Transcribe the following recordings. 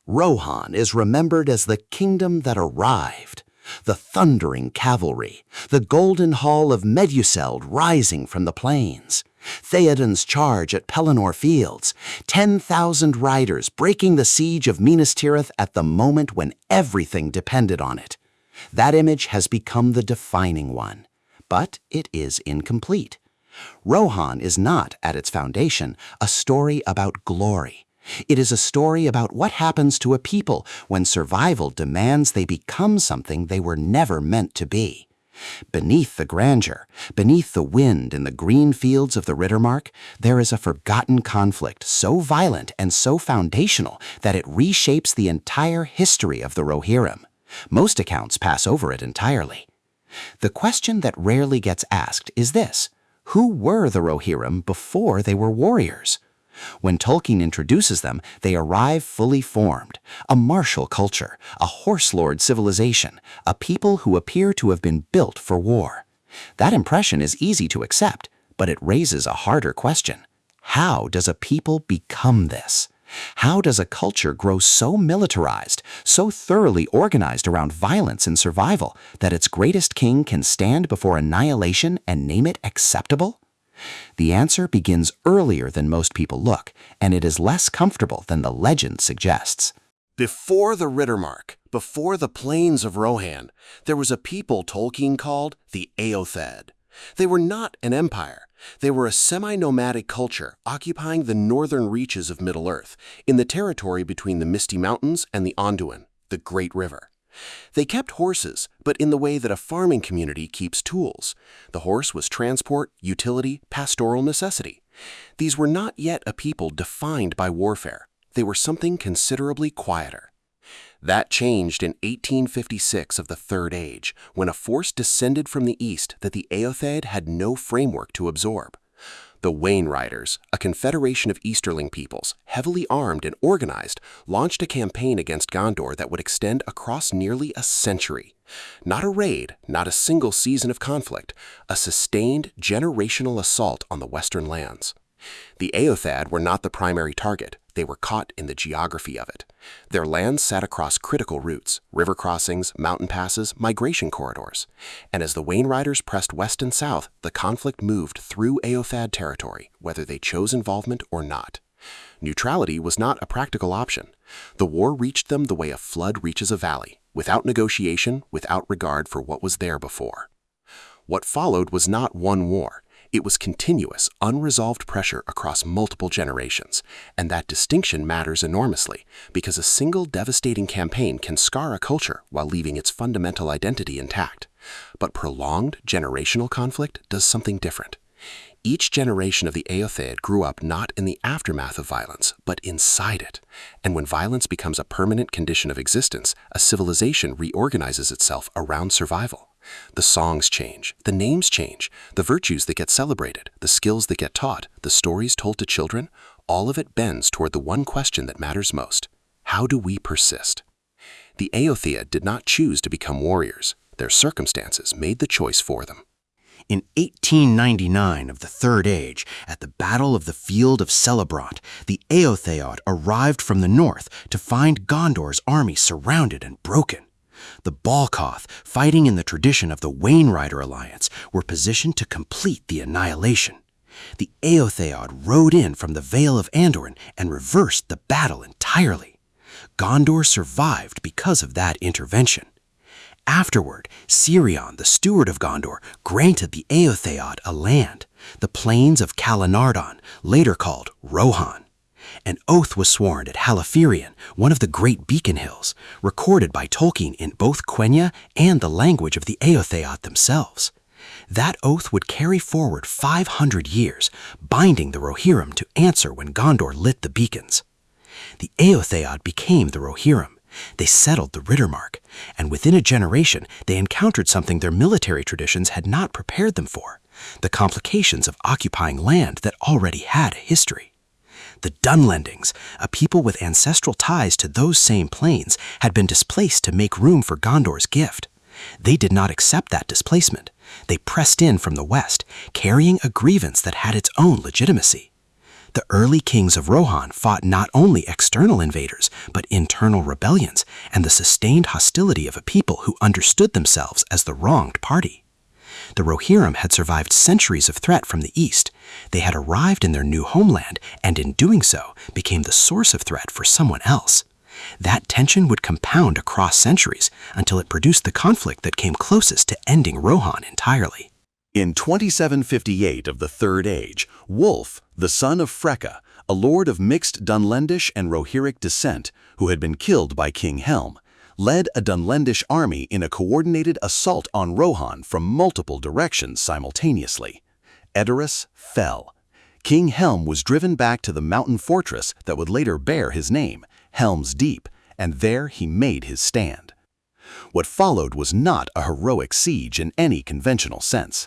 Rohan is remembered as the kingdom that arrived, the thundering cavalry, the golden hall of Meduseld rising from the plains, Theoden's charge at Pelennor Fields, 10,000 riders breaking the siege of Minas Tirith at the moment when everything depended on it. That image has become the defining one, but it is incomplete. Rohan is not, at its foundation, a story about glory. It is a story about what happens to a people when survival demands they become something they were never meant to be. Beneath the grandeur, beneath the wind in the green fields of the Riddermark, there is a forgotten conflict so violent and so foundational that it reshapes the entire history of the Rohirrim. Most accounts pass over it entirely. The question that rarely gets asked is this: who were the Rohirrim before they were warriors? When Tolkien introduces them, they arrive fully formed, a martial culture, a horse-lord civilization, a people who appear to have been built for war. That impression is easy to accept, but it raises a harder question. How does a people become this? How does a culture grow so militarized, so thoroughly organized around violence and survival, that its greatest king can stand before annihilation and name it acceptable? The answer begins earlier than most people look, and it is less comfortable than the legend suggests. Before the Riddermark, before the plains of Rohan, there was a people Tolkien called the Éothéod. They were not an empire. They were a semi-nomadic culture occupying the northern reaches of Middle-earth, in the territory between the Misty Mountains and the Anduin, the Great River. They kept horses, but in the way that a farming community keeps tools. The horse was transport, utility, pastoral necessity. These were not yet a people defined by warfare. They were something considerably quieter. That changed in 1856 of the Third Age, when a force descended from the east that the Éothéod had no framework to absorb. The Wainriders, a confederation of Easterling peoples, heavily armed and organized, launched a campaign against Gondor that would extend across nearly a century. Not a raid, not a single season of conflict, a sustained generational assault on the western lands. The Éothéod were not the primary target. They were caught in the geography of it. Their lands sat across critical routes, river crossings, mountain passes, migration corridors. And as the Wainriders pressed west and south, the conflict moved through Éothéod territory, whether they chose involvement or not. Neutrality was not a practical option. The war reached them the way a flood reaches a valley, without negotiation, without regard for what was there before. What followed was not one war. It was continuous, unresolved pressure across multiple generations, and that distinction matters enormously because a single devastating campaign can scar a culture while leaving its fundamental identity intact. But prolonged generational conflict does something different. Each generation of the Éothéod grew up not in the aftermath of violence, but inside it. And when violence becomes a permanent condition of existence, a civilization reorganizes itself around survival. The songs change, the names change, the virtues that get celebrated, the skills that get taught, the stories told to children, all of it bends toward the one question that matters most. How do we persist? The Éothéod did not choose to become warriors. Their circumstances made the choice for them. In 1899 of the Third Age, at the Battle of the Field of Celebrant, the Éothéod arrived from the north to find Gondor's army surrounded and broken. The Balkoth, fighting in the tradition of the Wainrider alliance, were positioned to complete the annihilation. The Éothéod rode in from the Vale of Anduin and reversed the battle entirely. Gondor survived because of that intervention. Afterward, Sirion, the steward of Gondor, granted the Éothéod a land, the plains of Calanardon, later called Rohan. An oath was sworn at Halaphirion, one of the great beacon hills, recorded by Tolkien in both Quenya and the language of the Éothéod themselves. That oath would carry forward 500 years, binding the Rohirrim to answer when Gondor lit the beacons. The Éothéod became the Rohirrim. They settled the Riddermark, and within a generation they encountered something their military traditions had not prepared them for: the complications of occupying land that already had a history. The Dunlendings, a people with ancestral ties to those same plains, had been displaced to make room for Gondor's gift. They did not accept that displacement. They pressed in from the west, carrying a grievance that had its own legitimacy. The early kings of Rohan fought not only external invaders, but internal rebellions and the sustained hostility of a people who understood themselves as the wronged party. The Rohirrim had survived centuries of threat from the east. They had arrived in their new homeland and in doing so became the source of threat for someone else. That tension would compound across centuries until it produced the conflict that came closest to ending Rohan entirely. In 2758 of the Third Age, Wulf, the son of Freka, a lord of mixed Dunlendish and Rohirric descent who had been killed by King Helm, led a Dunlendish army in a coordinated assault on Rohan from multiple directions simultaneously. Edoras fell. King Helm was driven back to the mountain fortress that would later bear his name, Helm's Deep, and there he made his stand. What followed was not a heroic siege in any conventional sense.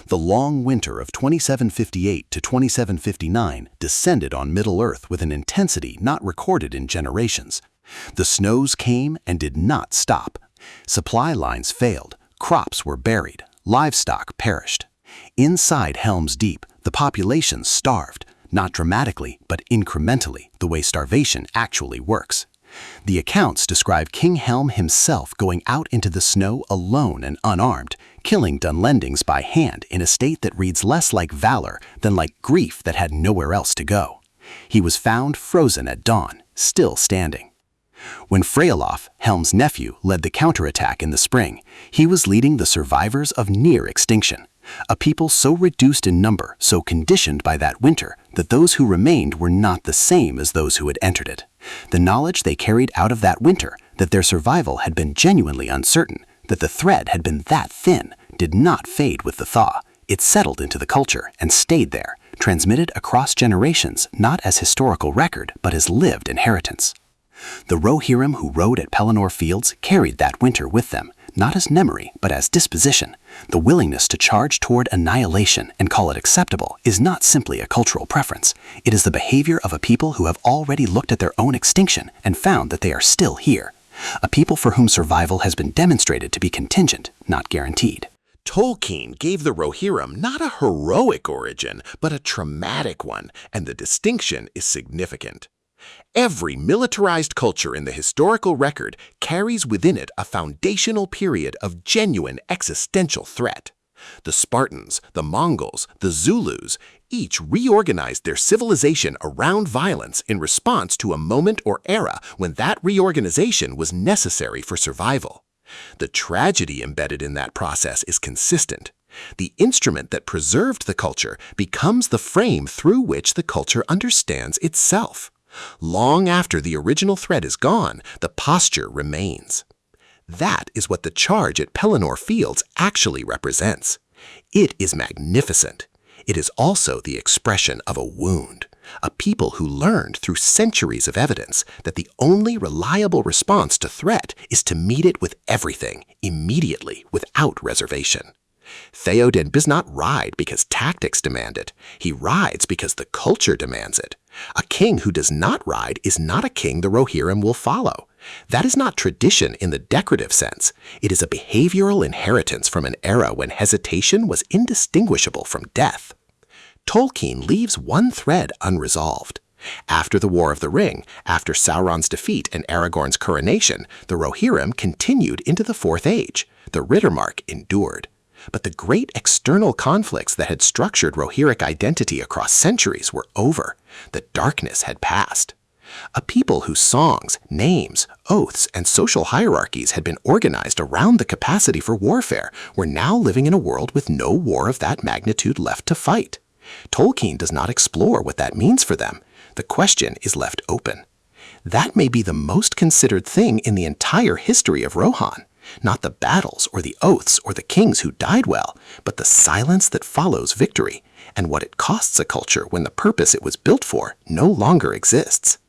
The long winter of 2758 to 2759 descended on Middle-earth with an intensity not recorded in generations. The snows came and did not stop. Supply lines failed, crops were buried, livestock perished. Inside Helm's Deep, the population starved, not dramatically but incrementally, the way starvation actually works. The accounts describe King Helm himself going out into the snow alone and unarmed, killing Dunlendings by hand in a state that reads less like valor than like grief that had nowhere else to go. He was found frozen at dawn, still standing. When Freyolf, Helm's nephew, led the counterattack in the spring, he was leading the survivors of near extinction, a people so reduced in number, so conditioned by that winter, that those who remained were not the same as those who had entered it. The knowledge they carried out of that winter, that their survival had been genuinely uncertain, that the thread had been that thin, did not fade with the thaw. It settled into the culture and stayed there, transmitted across generations not as historical record but as lived inheritance. The Rohirrim who rode at Pelennor Fields carried that winter with them, not as memory but as disposition. The willingness to charge toward annihilation and call it acceptable is not simply a cultural preference. It is the behavior of a people who have already looked at their own extinction and found that they are still here. A people for whom survival has been demonstrated to be contingent, not guaranteed. Tolkien gave the Rohirrim not a heroic origin, but a traumatic one, and the distinction is significant. Every militarized culture in the historical record carries within it a foundational period of genuine existential threat. The Spartans, the Mongols, the Zulus, each reorganized their civilization around violence in response to a moment or era when that reorganization was necessary for survival. The tragedy embedded in that process is consistent. The instrument that preserved the culture becomes the frame through which the culture understands itself. Long after the original thread is gone, the posture remains. That is what the charge at Pelennor Fields actually represents. It is magnificent. It is also the expression of a wound, a people who learned through centuries of evidence that the only reliable response to threat is to meet it with everything, immediately, without reservation. Éothéod does not ride because tactics demand it. He rides because the culture demands it. A king who does not ride is not a king the Rohirrim will follow. That is not tradition in the decorative sense. It is a behavioral inheritance from an era when hesitation was indistinguishable from death. Tolkien leaves one thread unresolved. After the War of the Ring, after Sauron's defeat and Aragorn's coronation, the Rohirrim continued into the Fourth Age. The Riddermark endured. But the great external conflicts that had structured Rohirric identity across centuries were over. The darkness had passed. A people whose songs, names, oaths, and social hierarchies had been organized around the capacity for warfare were now living in a world with no war of that magnitude left to fight. Tolkien does not explore what that means for them. The question is left open. That may be the most considered thing in the entire history of Rohan. Not the battles or the oaths or the kings who died well, but the silence that follows victory, and what it costs a culture when the purpose it was built for no longer exists.